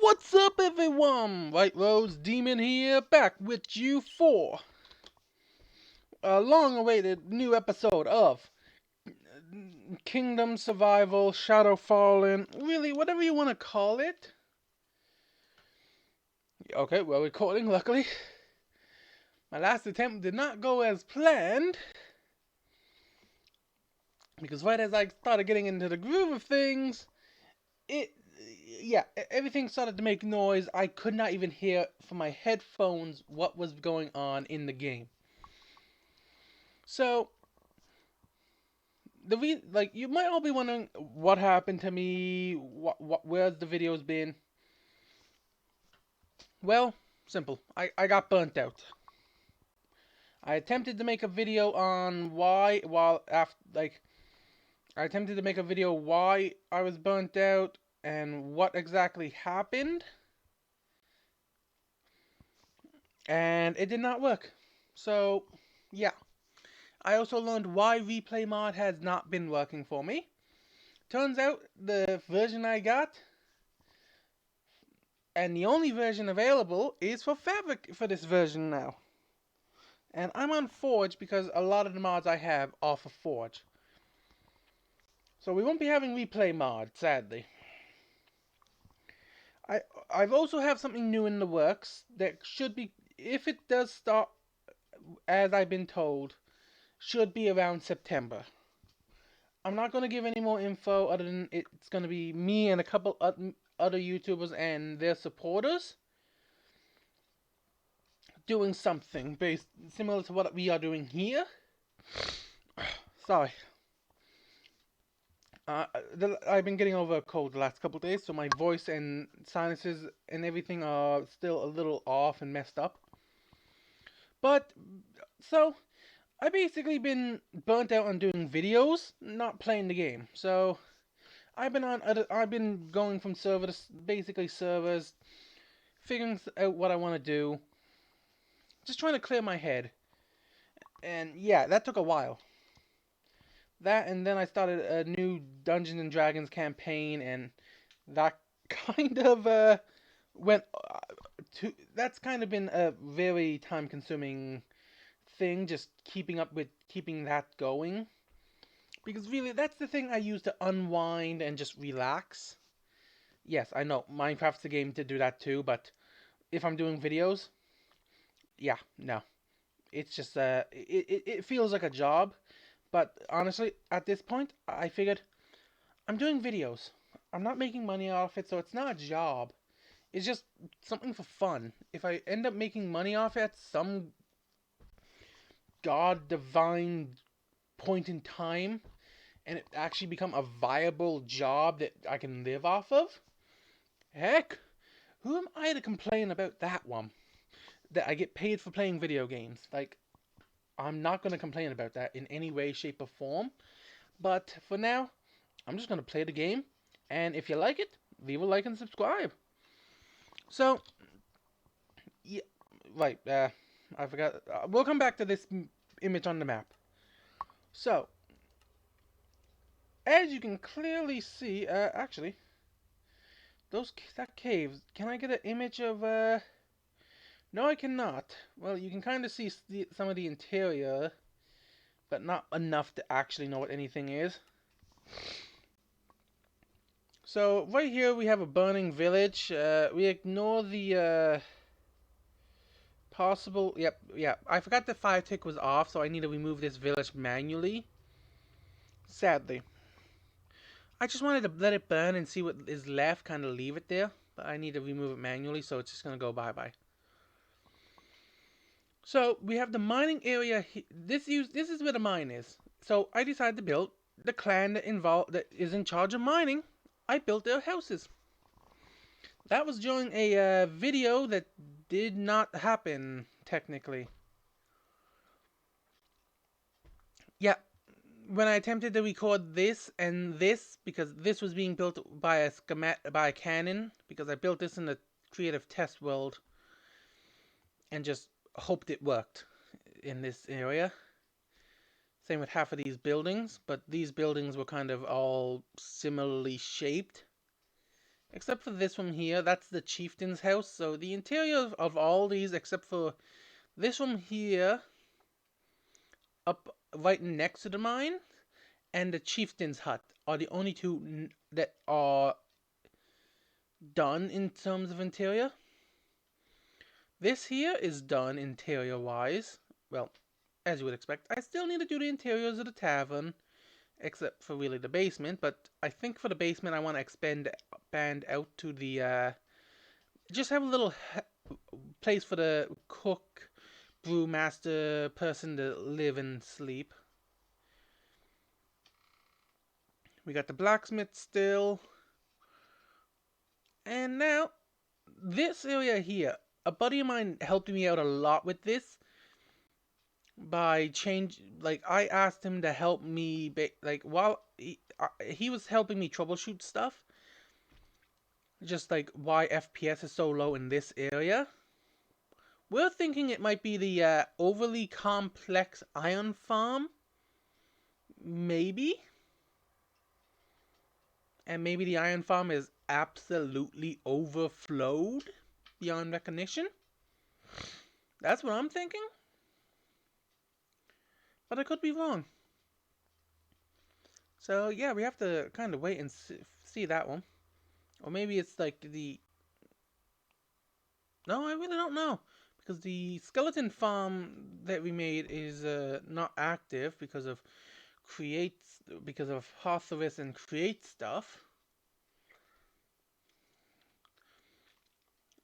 What's up, everyone? White Rose Demon here, back with you for a long-awaited new episode of Kingdom Survival, Shadow Fallen, really, whatever you want to call it. Okay, we're recording, luckily. My last attempt did not go as planned, because right as I started getting into the groove of things, everything started to make noise. I could not even hear from my headphones what was going on in the game. So, you might all be wondering what happened to me, where's the videos been? Well, simple. I got burnt out. I attempted to make a video on why I was burnt out and what exactly happened. And it did not work. So, yeah. I also learned why replay mod has not been working for me. Turns out the version I got, and the only version available, is for Fabric for this version now. And I'm on Forge because a lot of the mods I have are for Forge. So we won't be having replay mod, sadly. I've also have something new in the works that should be, if it does start as I've been told, should be around September. I'm not going to give any more info other than it's going to be me and a couple other YouTubers and their supporters doing something based similar to what we are doing here. Sorry. I've been getting over a cold the last couple of days, so my voice and sinuses and everything are still a little off and messed up. But, so, I've basically been burnt out on doing videos, not playing the game. So, I've been going from server to basically servers, figuring out what I want to do, just trying to clear my head. And yeah, that took a while. That, and then I started a new Dungeons and Dragons campaign, and that kind of went to. That's kind of been a very time-consuming thing, just keeping that going. Because really, that's the thing I use to unwind and just relax. Yes, I know Minecraft's a game to do that too, but if I'm doing videos, yeah, no, it's just it feels like a job. But honestly, at this point, I figured I'm doing videos. I'm not making money off it, so it's not a job. It's just something for fun. If I end up making money off it at some god divine point in time, and it actually become a viable job that I can live off of, heck, who am I to complain about that one? That I get paid for playing video games. Like, I'm not going to complain about that in any way, shape, or form. But for now, I'm just going to play the game. And if you like it, leave a like and subscribe. So, yeah, right, I forgot. We'll come back to this image on the map. So, as you can clearly see, actually, that cave, can I get an image of, no, I cannot. Well, you can kind of see some of the interior, but not enough to actually know what anything is. So, right here we have a burning village. We ignore the, possible... Yep. I forgot the fire tick was off, so I need to remove this village manually. Sadly. I just wanted to let it burn and see what is left, kind of leave it there. But I need to remove it manually, so it's just going to go bye-bye. So, we have the mining area. This is where the mine is. So, I decided to build the clan that is in charge of mining. I built their houses. That was during a video that did not happen, technically. Yeah, when I attempted to record this and this, because this was being built by a Canon, because I built this in the creative test world, and just hoped it worked in this area. Same with half of these buildings, but these buildings were kind of all similarly shaped. Except for this one here, that's the chieftain's house. So the interior of all these, except for this one here, up right next to the mine, and the chieftain's hut, are the only two that are done in terms of interior. This here is done interior wise. Well, as you would expect. I still need to do the interiors of the tavern, except for really the basement. But I think for the basement, I want to expand out to the just have a little place for the cook, brewmaster person to live and sleep. We got the blacksmith still, and now this area here. A buddy of mine helped me out a lot with this by like I asked him to help me like while he was helping me troubleshoot stuff, just like why FPS is so low in this area. We're thinking it might be the overly complex iron farm, maybe, and maybe the iron farm is absolutely overflowed beyond recognition. That's what I'm thinking, but I could be wrong. So yeah, we have to kind of wait and see that one. Or maybe it's like the... No, I really don't know. Because the skeleton farm that we made is not active because of Hothorus and create stuff.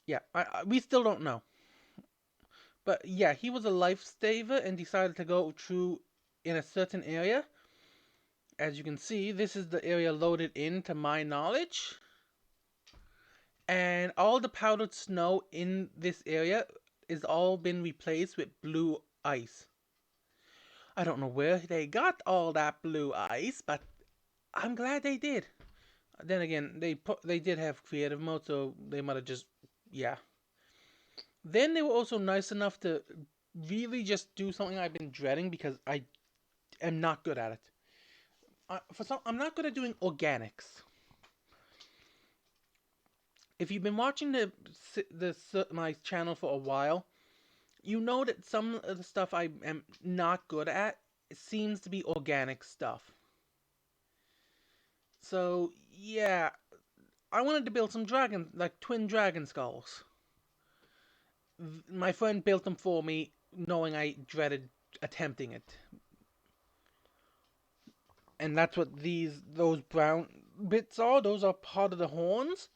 Yeah, we still don't know. But yeah, he was a lifesaver and decided to go through in a certain area. As you can see, this is the area loaded in to my knowledge. And all the powdered snow in this area is all been replaced with blue ice. I don't know where they got all that blue ice, but I'm glad they did. Then again, they did have creative mode, so they might have just yeah. Then they were also nice enough to really just do something I've been dreading because I am not good at it. I'm not good at doing organics. If you've been watching my channel for a while, you know that some of the stuff I am not good at seems to be organic stuff. So yeah, I wanted to build some like twin dragon skulls. My friend built them for me, knowing I dreaded attempting it. And that's what those brown bits are. Those are part of the horns.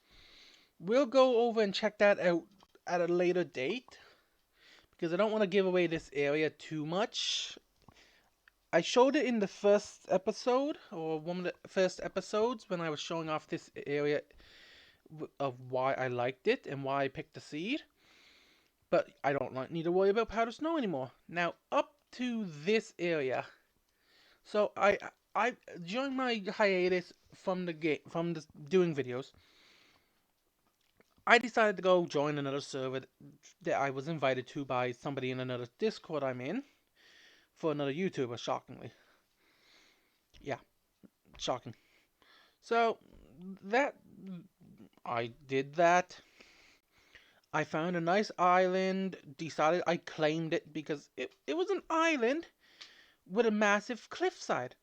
We'll go over and check that out at a later date because I don't want to give away this area too much. I showed it in the first episode, or one of the first episodes, when I was showing off this area of why I liked it and why I picked the seed. But I don't need to worry about powder snow anymore. Now, up to this area. So I during my hiatus from the doing videos, I decided to go join another server that I was invited to by somebody in another Discord I'm in for another YouTuber, shockingly. Yeah, shocking. So that I did that. I found a nice island, decided I claimed it because it was an island with a massive cliffside.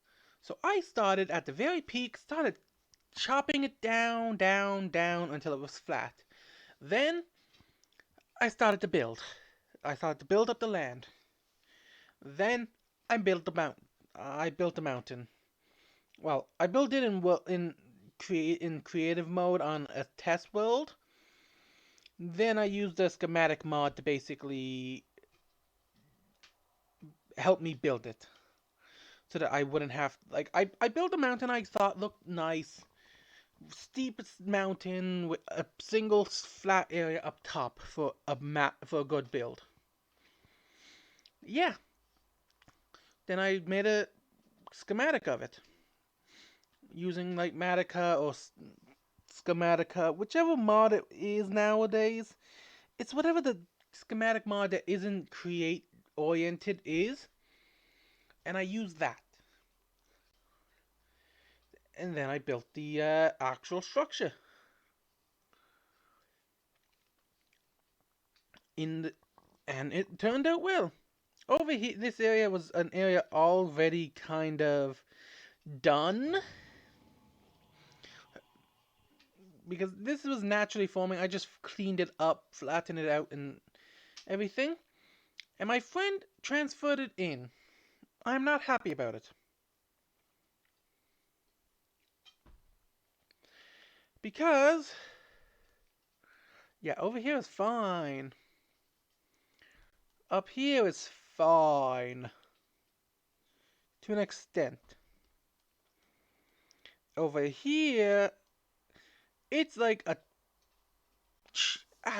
So I started at the very peak, started chopping it down, down, down until it was flat. Then I started to build. I started to build up the land. Then I built the mountain. I built the mountain. Well, I built it in creative mode on a test world. Then I used the schematic mod to basically help me build it, so that I wouldn't have like I built a mountain I thought looked nice, steep mountain with a single flat area up top for a good build. Yeah. Then I made a schematic of it using like Matica or Schematica, whichever mod it is nowadays. It's whatever the schematic mod that isn't create oriented is, and I use that. And then I built the actual structure. in the, and it turned out well. Over here, this area was an area already kind of done because this was naturally forming. I just cleaned it up, flattened it out, and everything. And my friend transferred it in. I'm not happy about it because yeah, over here is fine. Up here is fine to an extent. Over here, it's like a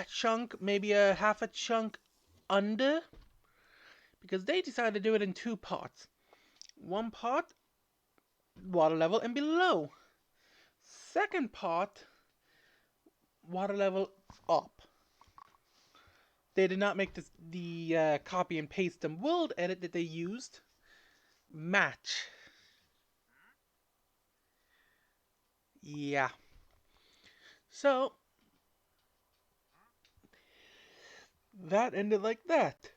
chunk, maybe a half a chunk under, because they decided to do it in two parts. One part, water level and below. Second part, water level up. They did not make the copy and paste and world edit that they used match. Yeah. So, that ended like that.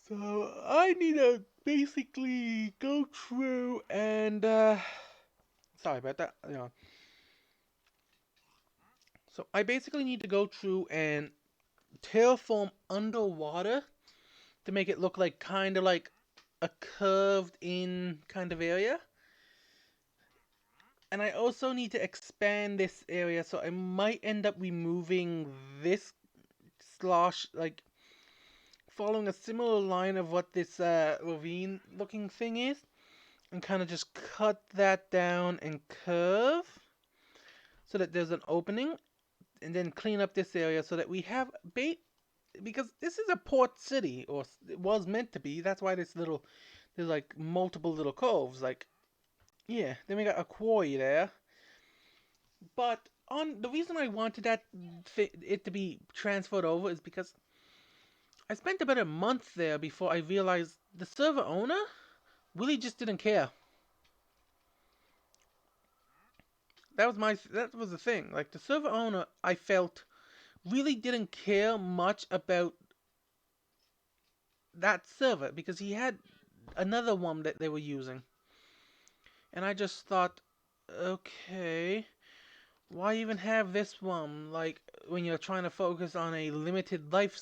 So, I need to basically go through and, sorry about that. So, I basically need to go through and terraform underwater to make it look like kind of like a curved in kind of area. And I also need to expand this area, so I might end up removing this slosh, like following a similar line of what this ravine looking thing is, and kind of just cut that down and curve so that there's an opening, and then clean up this area so that we have bait, because this is a port city, or it was meant to be. That's why there's like multiple little coves, like, yeah. Then we got a quarry there. But on the reason I wanted it to be transferred over is because I spent about a month there before I realized the server owner really just didn't care. That was the thing. Like, the server owner, I felt, really didn't care much about that server because he had another one that they were using. And I just thought, okay, why even have this one? Like, when you're trying to focus on a limited life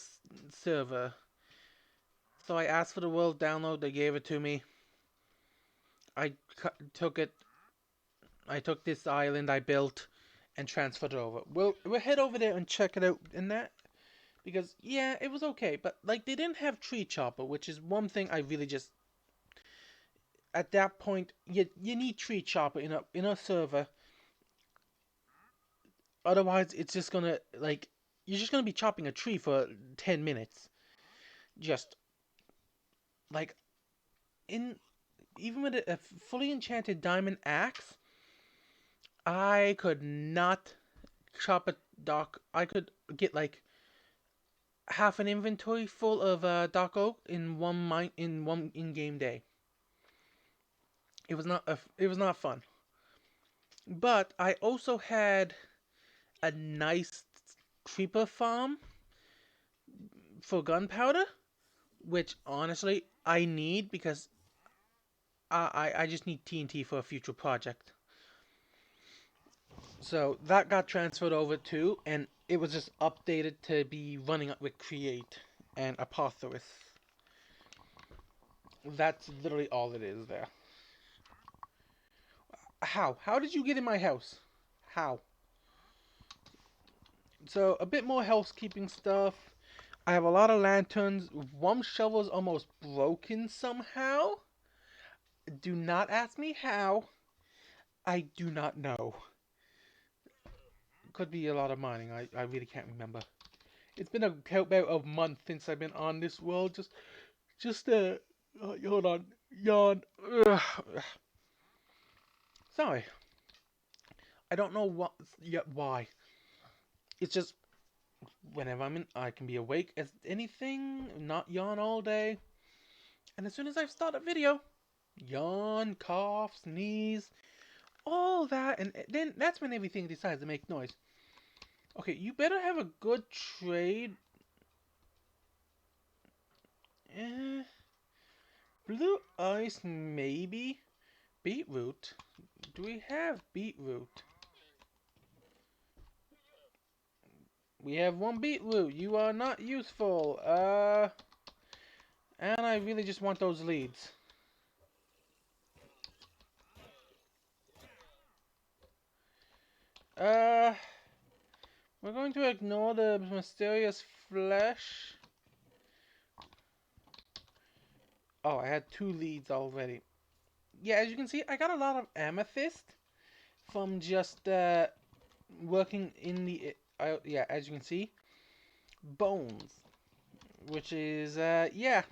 server. So I asked for the world download, they gave it to me. I took it. I took this island I built and transferred it over. We'll head over there and check it out in that, because yeah, it was okay, but like they didn't have tree chopper, which is one thing I really just, at that point, you need tree chopper in a server. Otherwise, it's just gonna, like, you're just gonna be chopping a tree for 10 minutes. Just like, in even with a fully enchanted diamond axe, I could not chop a dock. I could get like half an inventory full of dock oak in one in-game day. It was not fun. But I also had a nice creeper farm for gunpowder, which honestly I need because I just need TNT for a future project. So that got transferred over too, and it was just updated to be running up with Create and Apotheosis. That's literally all it is there. How? How did you get in my house? How? So, a bit more housekeeping stuff. I have a lot of lanterns. One shovel is almost broken somehow. Do not ask me how. I do not know. Could be a lot of mining. I really can't remember. It's been about a month since I've been on this world. Just hold on. Yawn. Ugh. Sorry. I don't know what yet why. It's just whenever I can be awake as anything, not yawn all day. And as soon as I start a video, yawn, cough, sneeze, all that, and then that's when everything decides to make noise. Okay, you better have a good trade. Eh, blue ice, maybe. Beetroot. Do we have beetroot? We have one beetroot. You are not useful. And I really just want those leads. Uh, we're going to ignore the mysterious flesh. Oh, I had 2 leads already. Yeah, as you can see, I got a lot of amethyst from just working in the. Yeah, as you can see, bones, which is yeah.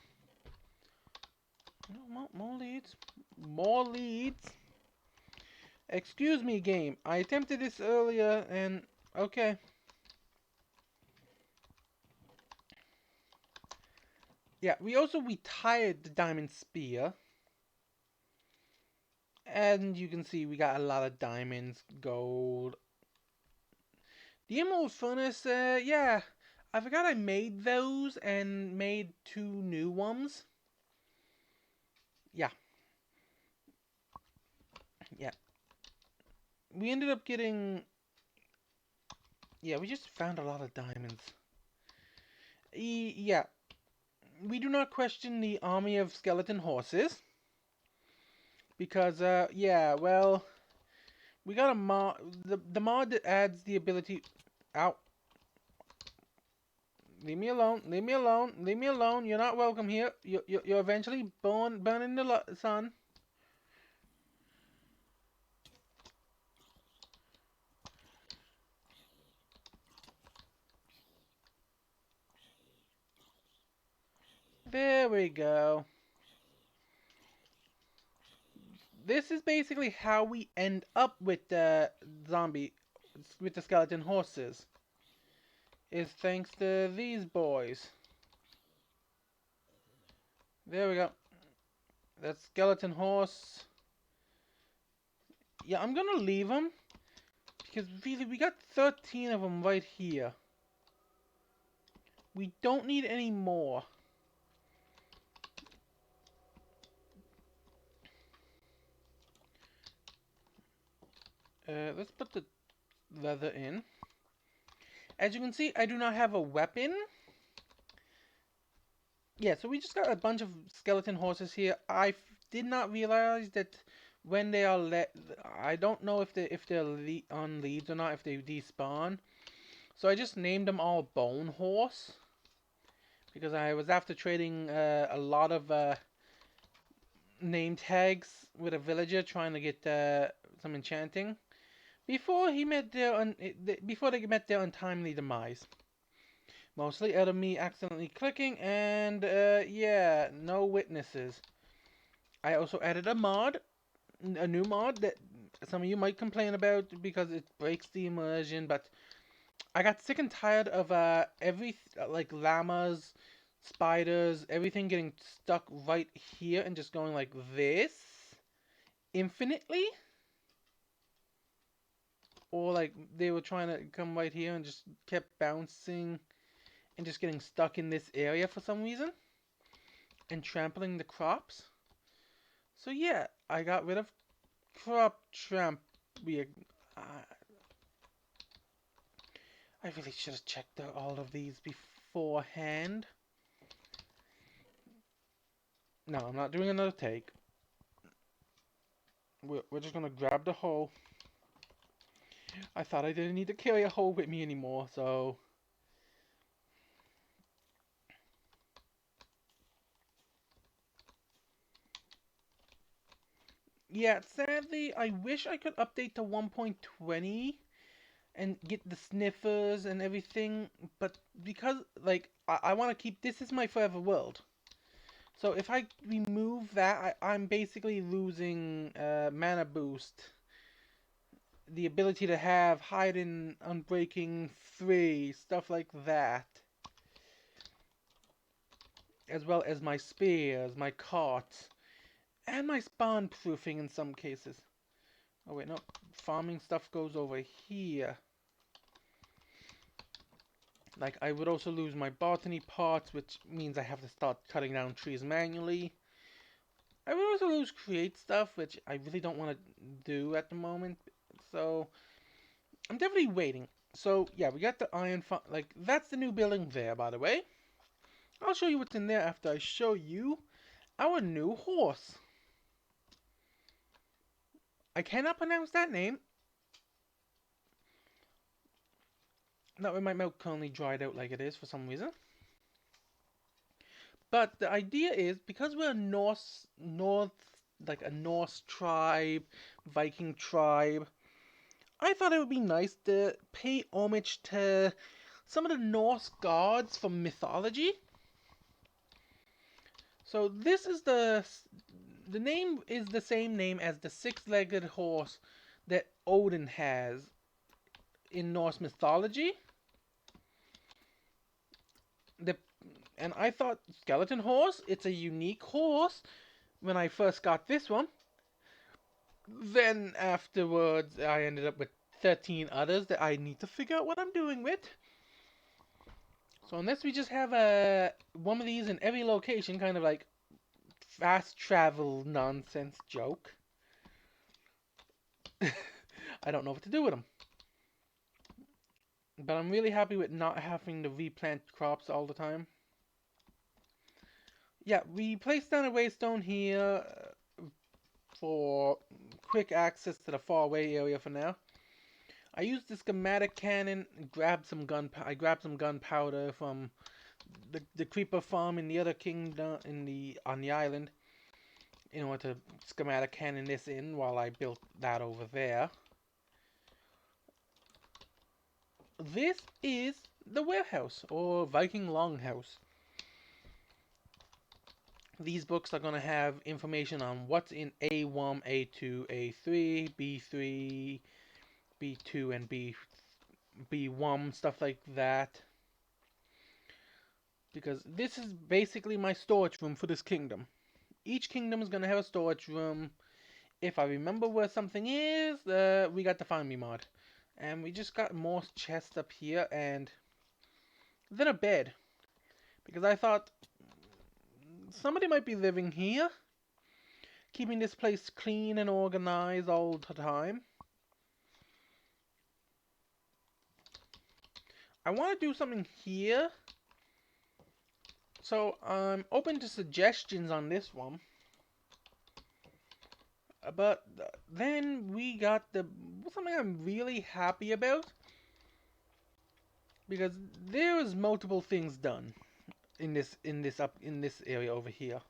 No, more leads, more leads. Excuse me, game. I attempted this earlier, and okay. Yeah, we also retired the diamond spear. And you can see we got a lot of diamonds, gold. The emerald furnace, yeah. I forgot I made those and made 2 new ones. Yeah. Yeah. We ended up getting... Yeah, we just found a lot of diamonds. Yeah. We do not question the army of skeleton horses. Because, yeah, well... We got a mod... The mod that adds the ability... Ow. Leave me alone. Leave me alone. Leave me alone. You're not welcome here. You're eventually burn in the sun. There we go. This is basically how we end up with the with the skeleton horses. Is thanks to these boys. There we go. That skeleton horse. Yeah, I'm gonna leave them. Because really, we got 13 of them right here. We don't need any more. Let's put the leather in. As you can see, I do not have a weapon. Yeah, so we just got a bunch of skeleton horses here. I did not realize that when they are I don't know if they're on leads or not, if they despawn. So I just named them all Bone Horse because I was after trading a lot of name tags with a villager trying to get some enchanting before he met their before they met their untimely demise. Mostly out of me accidentally clicking, and yeah, no witnesses. I also added a new mod that some of you might complain about because it breaks the immersion, but I got sick and tired of like llamas, spiders, everything getting stuck right here and just going like this infinitely. Or like they were trying to come right here and just kept bouncing and just getting stuck in this area for some reason and trampling the crops. So yeah, I got rid of crop tramp. Uh, I really should have checked out all of these beforehand. No, I'm not doing another take. We're just gonna grab the hoe. I thought I didn't need to carry a hoe with me anymore, so... Yeah, sadly, I wish I could update to 1.20 and get the sniffers and everything, but because, like, I want to keep... This is my forever world. So if I remove that, I'm basically losing mana boost. The ability to have hiding, unbreaking 3, stuff like that. As well as my spears, my carts, and my spawn proofing in some cases. Oh wait, no, farming stuff goes over here. Like, I would also lose my botany parts, which means I have to start cutting down trees manually. I would also lose create stuff, which I really don't want to do at the moment. So, I'm definitely waiting. So, yeah, we got the like, that's the new building there, by the way. I'll show you what's in there after I show you our new horse. I cannot pronounce that name. Not when my milk currently dried out like it is for some reason. But the idea is, because we're a like a Norse tribe, Viking tribe, I thought it would be nice to pay homage to some of the Norse gods from mythology. So this is the name is the same name as the six-legged horse that Odin has in Norse mythology. The and I thought skeleton horse, it's a unique horse when I first got this one. Then afterwards I ended up with 13 others that I need to figure out what I'm doing with. So unless we just have one of these in every location, kind of like fast travel nonsense joke, I don't know what to do with them. But I'm really happy with not having to replant crops all the time. Yeah, we placed down a waystone here for quick access to the far away area for now. I used the schematic cannon, I grabbed some gunpowder from the creeper farm in the other kingdom on the island in order to schematic cannon this in while I built that over there. This is the warehouse or Viking longhouse. These books are going to have information on what's in A1, A2, A3, B3, B2, and B1, stuff like that. Because this is basically my storage room for this kingdom. Each kingdom is going to have a storage room. If I remember where something is, we got the Find Me mod. And we just got more chests up here and then a bed. Because I thought somebody might be living here, keeping this place clean and organized all the time. I want to do something here. So I'm open to suggestions on this one. But then we got something I'm really happy about. Because there was multiple things done in this area over here.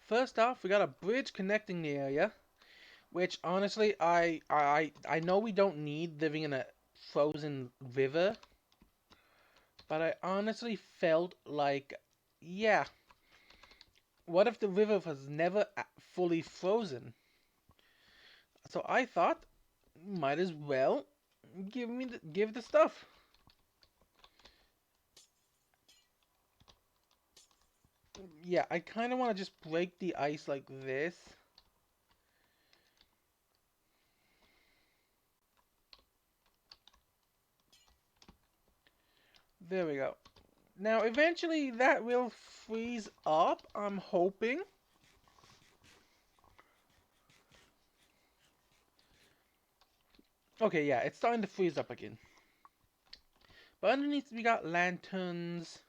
First off, we got a bridge connecting the area, which honestly I know we don't need living in a frozen river, but I honestly felt like, yeah, what if the river was never fully frozen? So I thought, might as well give the stuff. Yeah, I kind of want to just break the ice like this. There we go. Now, eventually that will freeze up, I'm hoping. Okay, yeah, it's starting to freeze up again. But underneath we got lanterns.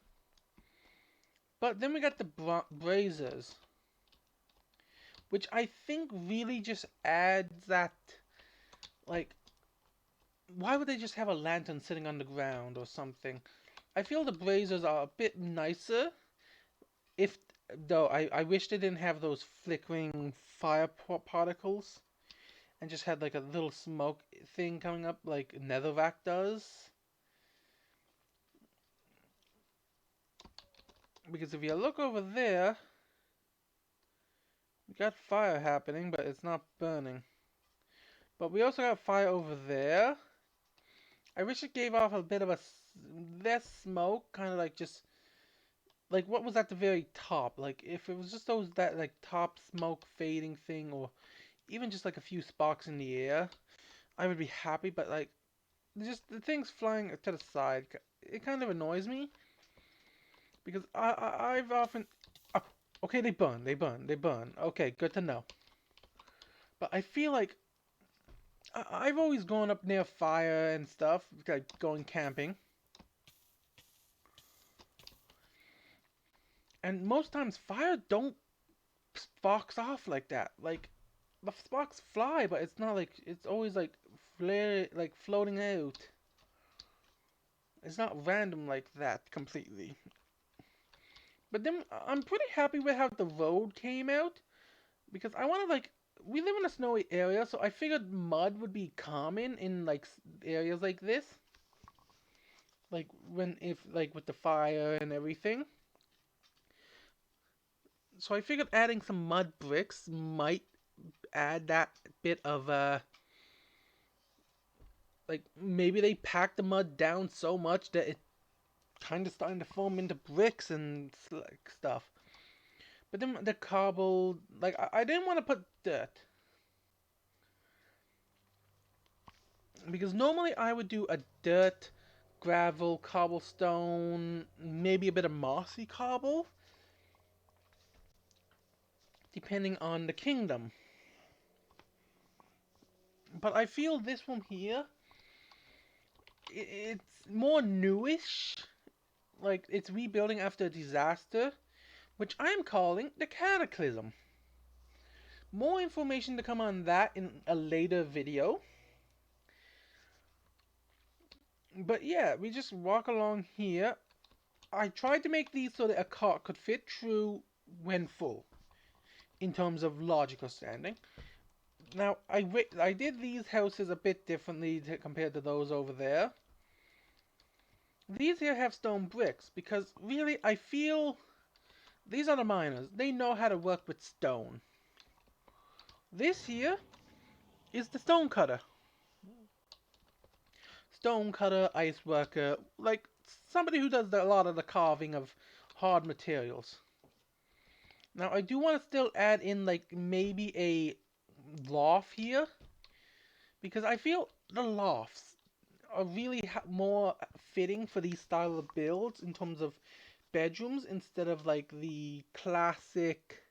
But then we got the braziers. Which I think really just adds that, like, why would they just have a lantern sitting on the ground or something? I feel the braziers are a bit nicer. If though I wish they didn't have those flickering fire particles and just had like a little smoke thing coming up like Netherrack does. Because if you look over there, we got fire happening, but it's not burning. But we also got fire over there. I wish it gave off a bit of less smoke, kind of like just like what was at the very top. Like if it was just that like top smoke fading thing, or even just like a few sparks in the air, I would be happy. But like just the things flying to the side, it kind of annoys me because I've often, oh, okay, they burn, they burn, they burn. Okay, good to know. But I feel like I've always gone up near fire and stuff, like going camping, and most times fire don't sparks off like that. Like the sparks fly, but it's not like it's always like flare, like floating out. It's not random like that completely. But then I'm pretty happy with how the road came out because I want to like we live in a snowy area, so I figured mud would be common in like areas like this, like when if like with the fire and everything. So I figured adding some mud bricks might add that bit of like maybe they packed the mud down so much that it kind of starting to form into bricks and like stuff. But then the cobble, like I didn't want to put dirt because normally I would do a dirt, gravel, cobblestone, maybe a bit of mossy cobble, depending on the kingdom. But I feel this one here, it's more newish. Like it's rebuilding after a disaster, which I'm calling the Cataclysm. More information to come on that in a later video. But yeah, we just walk along here. I tried to make these so that a cart could fit through when full, in terms of logical standing. Now, I did these houses a bit differently compared to those over there. These here have stone bricks because really I feel these are the miners. They know how to work with stone. This here is the stone cutter. Stone cutter, ice worker, like somebody who does a lot of the carving of hard materials. Now I do want to still add in like maybe a loft here because I feel the lofts are really more fitting for these style of builds in terms of bedrooms instead of like the classic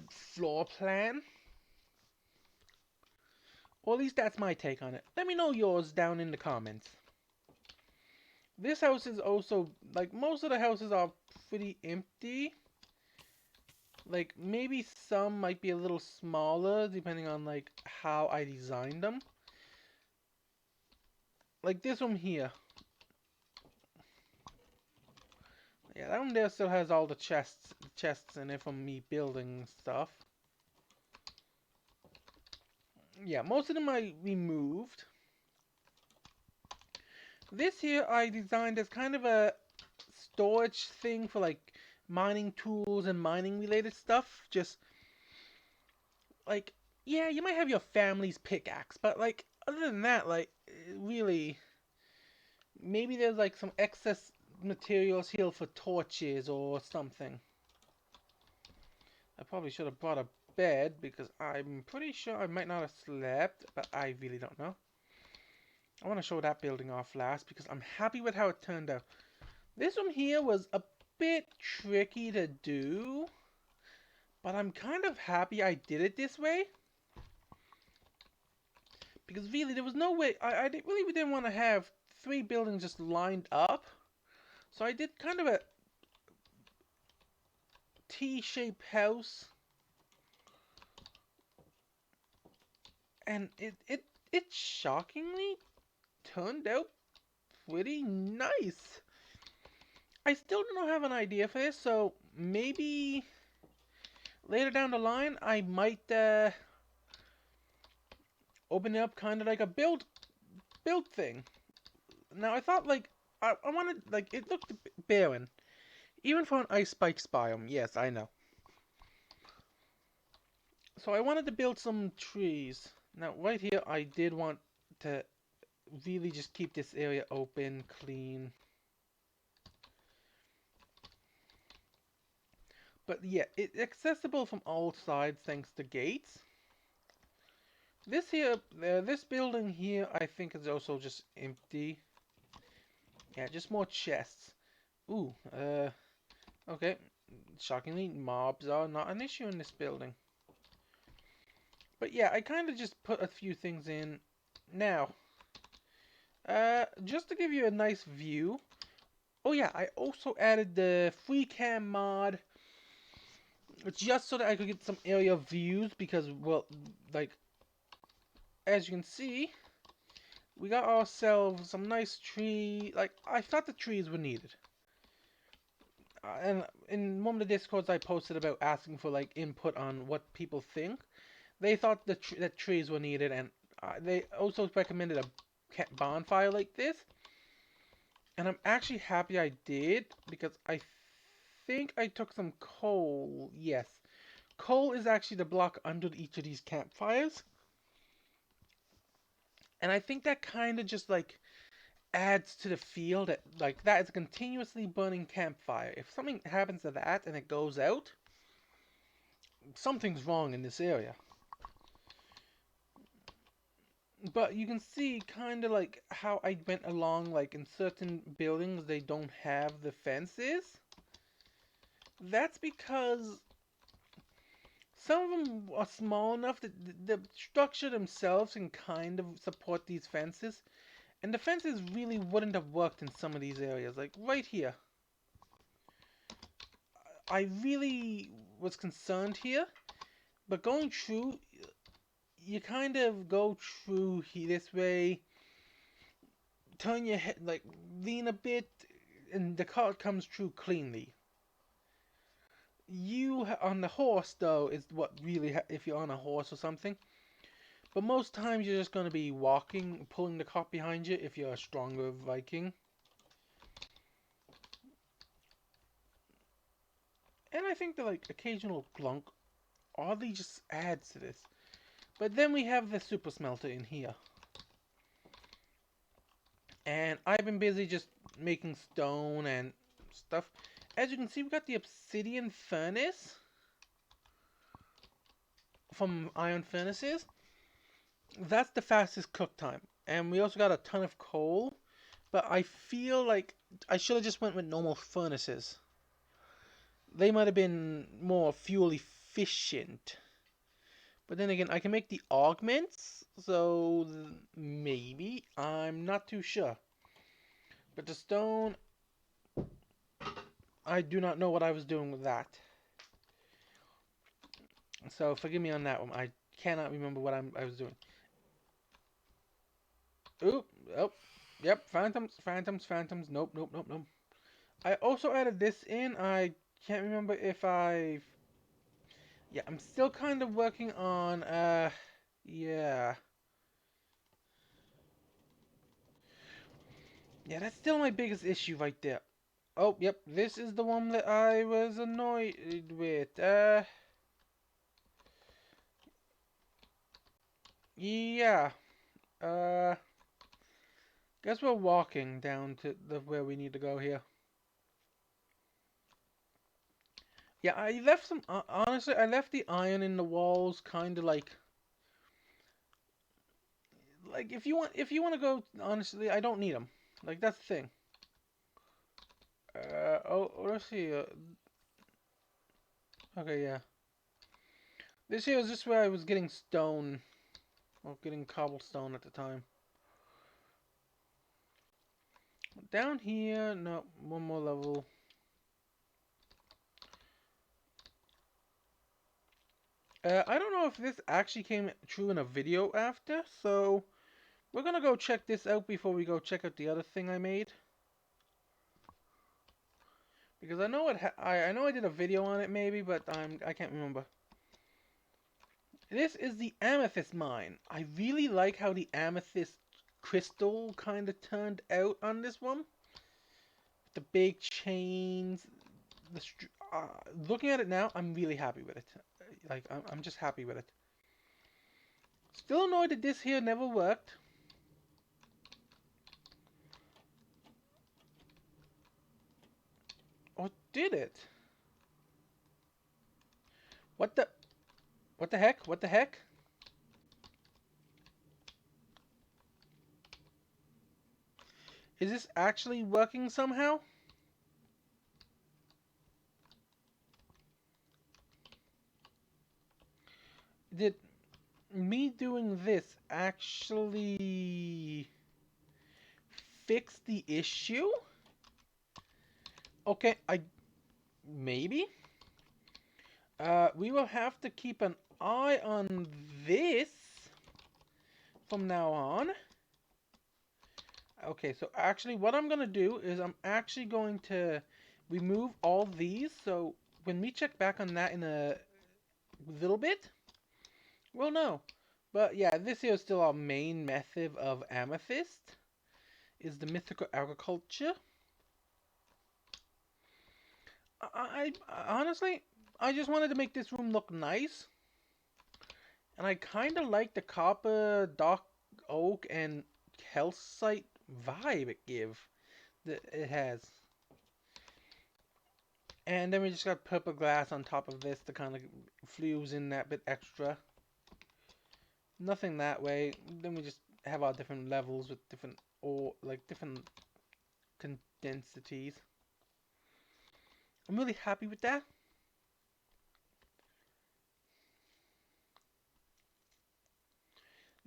floor plan. Or at least that's my take on it. Let me know yours down in the comments. This house is also, like most of the houses are pretty empty. Like maybe some might be a little smaller depending on like how I designed them. Like this one here. Yeah, that one there still has all the chests in it from me building stuff. Yeah, most of them I removed. This here I designed as kind of a storage thing for like mining tools and mining related stuff. Just like, yeah, you might have your family's pickaxe, but like other than that, like really, maybe there's like some excess materials here for torches or something. I probably should have brought a bed because I'm pretty sure I might not have slept, but I really don't know. I want to show that building off last because I'm happy with how it turned out. This one here was a bit tricky to do, but I'm kind of happy I did it this way. Because really, there was no way, I really didn't want to have three buildings just lined up. So I did kind of a T-shaped house. And it shockingly turned out pretty nice. I still don't have an idea for this, so maybe later down the line I might open it up kind of like a build thing. Now I thought like I wanted like it looked barren, even for an ice spikes biome. Yes, I know. So I wanted to build some trees. Now right here I did want to really just keep this area open, clean. But yeah, it's accessible from all sides thanks to gates. this building here, I think is also just empty. Yeah, just more chests. Ooh, okay. Shockingly, mobs are not an issue in this building. But yeah, I kind of just put a few things in. Now, just to give you a nice view. Oh yeah, I also added the free cam mod just so that I could get some area views because, well, like, as you can see, we got ourselves some nice tree. Like, I thought the trees were needed. And in one of the discords I posted about asking for like input on what people think, they thought that trees were needed, and they also recommended a bonfire like this. And I'm actually happy I did because I think I took some coal. Yes, coal is actually the block under each of these campfires, and I think that kind of just like adds to the feel that like that is a continuously burning campfire. If something happens to that and it goes out, something's wrong in this area. But you can see kind of like how I went along, like in certain buildings they don't have the fences. That's because some of them are small enough that the structure themselves can kind of support these fences. And the fences really wouldn't have worked in some of these areas. Like right here. I really was concerned here. But going through, you kind of go through this way, turn your head, like lean a bit, and the cart comes through cleanly. You on the horse though is what really if you're on a horse or something. But most times you're just going to be walking, pulling the cart behind you if you're a stronger Viking. And I think the like occasional glunk oddly just adds to this. But then we have the super smelter in here. And I've been busy just making stone and stuff. As you can see, we got the obsidian furnace from iron furnaces. That's the fastest cook time. And we also got a ton of coal. But I feel like I should have just went with normal furnaces. They might have been more fuel efficient. But then again, I can make the augments. So maybe. I'm not too sure. But the stone, I do not know what I was doing with that. So forgive me on that one. I cannot remember what I was doing. Oop, oh, yep, phantoms. Nope, nope, nope, nope. I also added this in. I can't remember if I've... Yeah, I'm still kind of working on, yeah. Yeah, that's still my biggest issue right there. Oh, yep, this is the one that I was annoyed with. Yeah. Uh, guess we're walking down to where we need to go here. Yeah, I left some. Honestly, I left the iron in the walls, kind of like if you want to go. Honestly, I don't need them. Like that's the thing. Oh, let's see. Okay, yeah. This here is just where I was getting stone, or getting cobblestone at the time. Down here, no, one more level. I don't know if this actually came true in a video after, so we're gonna go check this out before we go check out the other thing I made. Because I know I know I did a video on it maybe, but I can't remember. This is the amethyst mine. I really like how the amethyst crystal kind of turned out on this one. The big chains. Looking at it now, I'm really happy with it. Like I'm just happy with it. Still annoyed that this here never worked. Or did it? What the? What the heck? What the heck? Is this actually working somehow? Did me doing this actually fix the issue? Okay, maybe. We will have to keep an eye on this from now on. Okay, so actually what I'm going to do is I'm actually going to remove all these. So when we check back on that in a little bit, we'll know. But yeah, this here is still our main method of amethyst, is the mythical agriculture. Honestly, I just wanted to make this room look nice. And I kind of like the copper, dark oak, and calcite vibe it has. And then we just got purple glass on top of this to kind of fuse in that bit extra. Nothing that way. Then we just have our different levels with different, or like different condensities. I'm really happy with that.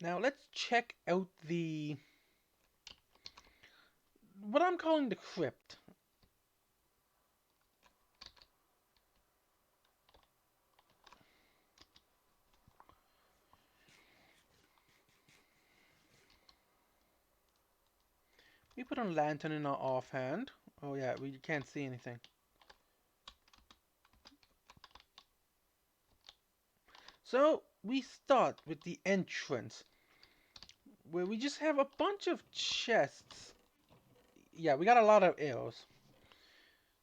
Now let's check out what I'm calling the crypt. We put a lantern in our offhand. Oh yeah, we can't see anything. So we start with the entrance, where we just have a bunch of chests. Yeah, we got a lot of arrows.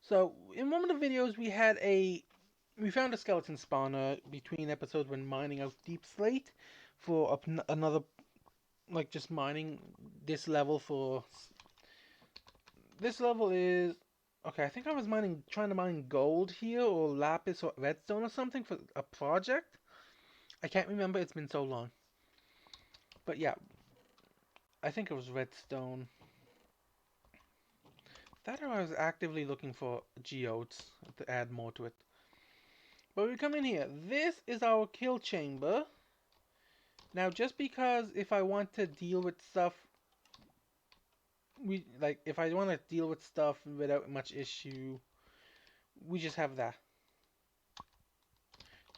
So in one of the videos we found a skeleton spawner between episodes when mining out Deep Slate for another, like, just mining this level for this level is okay. I think I was trying to mine gold here, or lapis, or redstone, or something for a project. I can't remember. It's been so long. But yeah, I think it was redstone. That, or I was actively looking for geodes to add more to it. But we come in here. This is our kill chamber. Now, just because if I want to deal with stuff, if I want to deal with stuff without much issue, we just have that.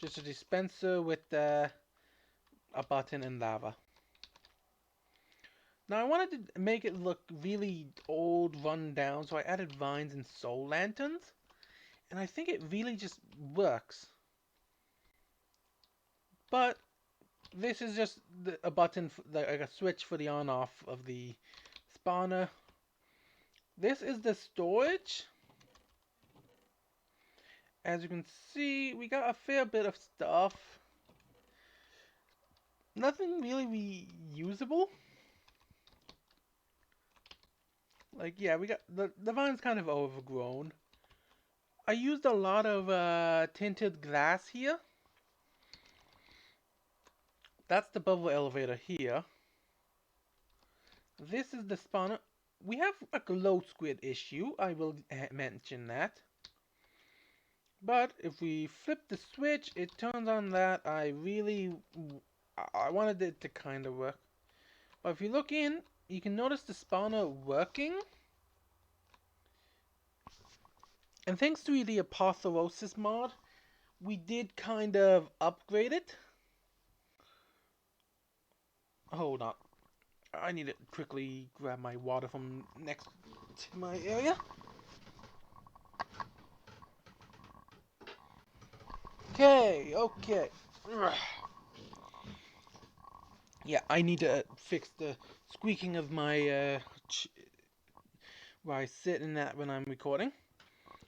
Just a dispenser with a button and lava. Now, I wanted to make it look really old, run down, so I added vines and soul lanterns. And I think it really just works. But this is just a button, like a switch for the on-off of the spawner. This is the storage. As you can see, we got a fair bit of stuff. Nothing really reusable. Like, yeah, we got the vine's kind of overgrown. I used a lot of tinted glass here. That's the bubble elevator here. This is the spawner. We have a glow squid issue. I will mention that. But if we flip the switch, it turns on that. I wanted it to kind of work. But if you look in, you can notice the spawner working. And thanks to the apotheosis mod, we did kind of upgrade it. Hold on. I need to quickly grab my water from next to my area. Okay. Yeah, I need to fix the squeaking of my where I sit in that when I'm recording.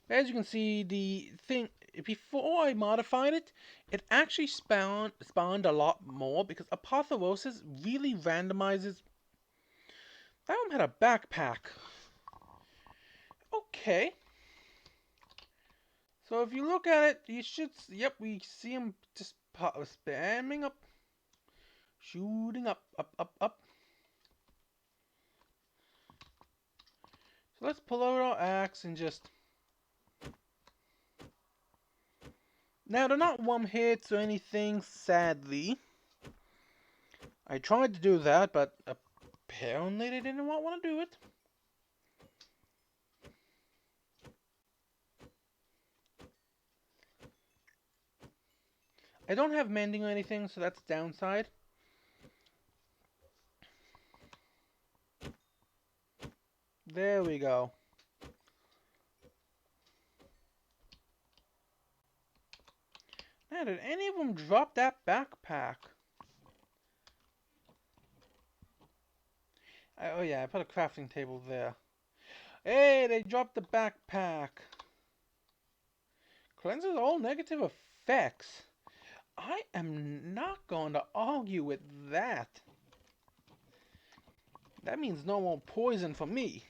As you can see, the thing, before I modified it, it actually spawned a lot more because apotheosis really randomizes. That one had a backpack. Okay. So if you look at it, you should, yep, we see him just spamming up, shooting up. So let's pull out our axe and just... Now, they're not one hits or anything, sadly. I tried to do that, but apparently they didn't want to do it. I don't have mending or anything, so that's the downside. There we go. Now, did any of them drop that backpack? Oh yeah, I put a crafting table there. Hey, they dropped the backpack. Cleanses all negative effects. I am not going to argue with that. That means no more poison for me.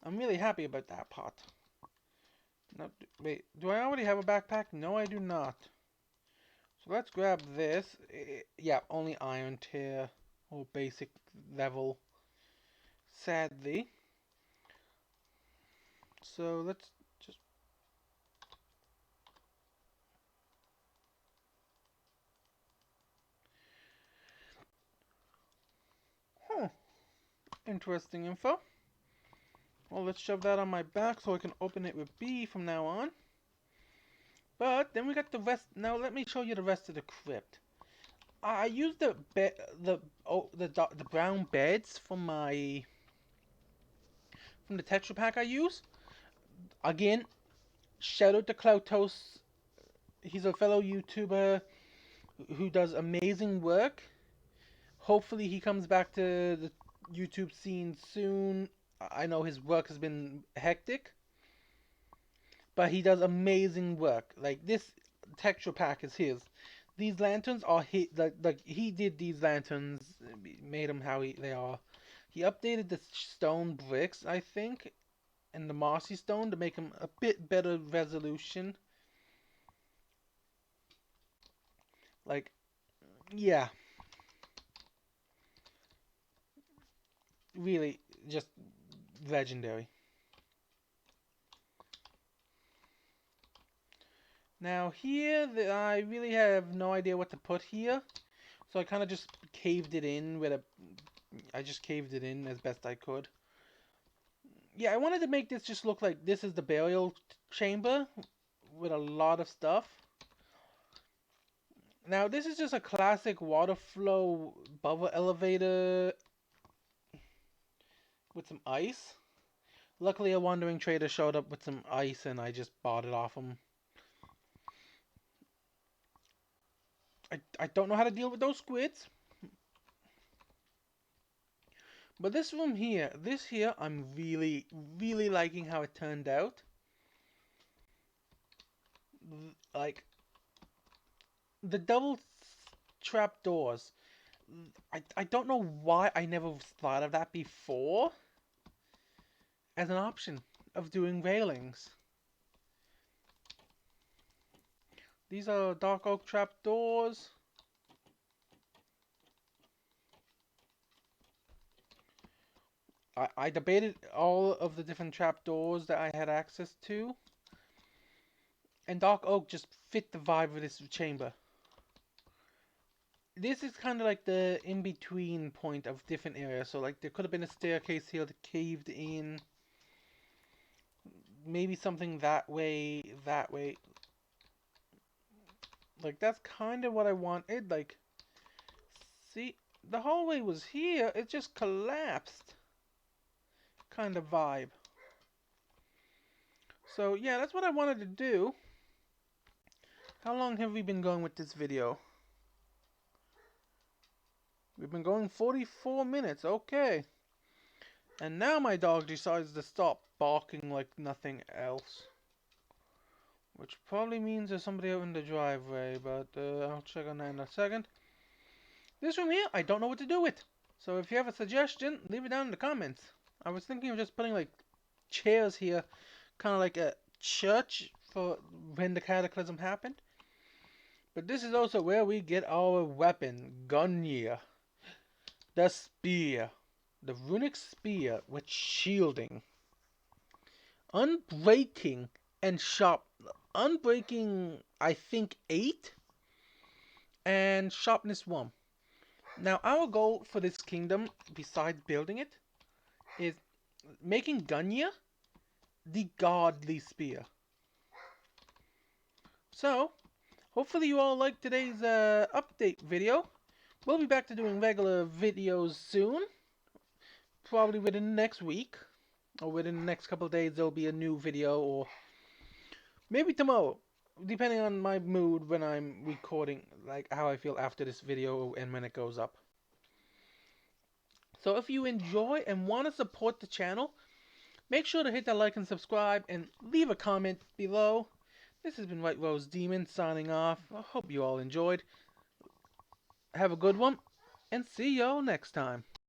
I'm really happy about that part. No, wait, do I already have a backpack? No, I do not. So let's grab this. Yeah, only iron tier or basic level. Sadly. So let's just... Huh. Interesting info. Well, let's shove that on my back so I can open it with B from now on. But then we got the rest. Now let me show you the rest of the crypt. I used the brown beds from the texture pack I use. Again, shout out to Cloutos. He's a fellow YouTuber who does amazing work. Hopefully he comes back to the YouTube scene soon. I know his work has been hectic, but he does amazing work. Like, this texture pack is his. These lanterns are like he did these lanterns, made them how they are. He updated the stone bricks, I think, and the mossy stone to make them a bit better resolution. Like, yeah, really, just legendary. Now here, I really have no idea what to put here, so I kind of just caved it in with a... I just caved it in as best I could. Yeah, I wanted to make this just look like this is the burial chamber with a lot of stuff. Now, this is just a classic water flow bubble elevator with some ice. Luckily, a wandering trader showed up with some ice and I just bought it off him. I don't know how to deal with those squids. But this room here, I'm really, really liking how it turned out. Like, the double trap doors. I don't know why I never thought of that before as an option of doing railings. These are dark oak trap doors. I debated all of the different trap doors that I had access to, and dark oak just fit the vibe of this chamber. This is kind of like the in-between point of different areas. So like there could have been a staircase here that caved in. Maybe something that way, that way. Like that's kind of what I wanted. Like, see, the hallway was here. It just collapsed. Kind of vibe. So yeah, that's what I wanted to do. How long have we been going with this video? We've been going 44 minutes, okay. And now my dog decides to stop barking like nothing else. Which probably means there's somebody out in the driveway, but I'll check on that in a second. This room here, I don't know what to do with. So if you have a suggestion, leave it down in the comments. I was thinking of just putting like chairs here, kind of like a church for when the cataclysm happened. But this is also where we get our weapon, Gunyear. The spear. The runic spear with shielding, unbreaking, and sharp. Unbreaking, I think 8, and sharpness 1. Now, our goal for this kingdom, besides building it, is making Gunya the godly spear. So, hopefully you all liked today's update video. We'll be back to doing regular videos soon. Probably within the next week. Or within the next couple of days there'll be a new video. Or maybe tomorrow. Depending on my mood when I'm recording. Like how I feel after this video and when it goes up. So if you enjoy and want to support the channel, make sure to hit that like and subscribe. And leave a comment below. This has been White Rose Demon signing off. I hope you all enjoyed. Have a good one, and see y'all next time.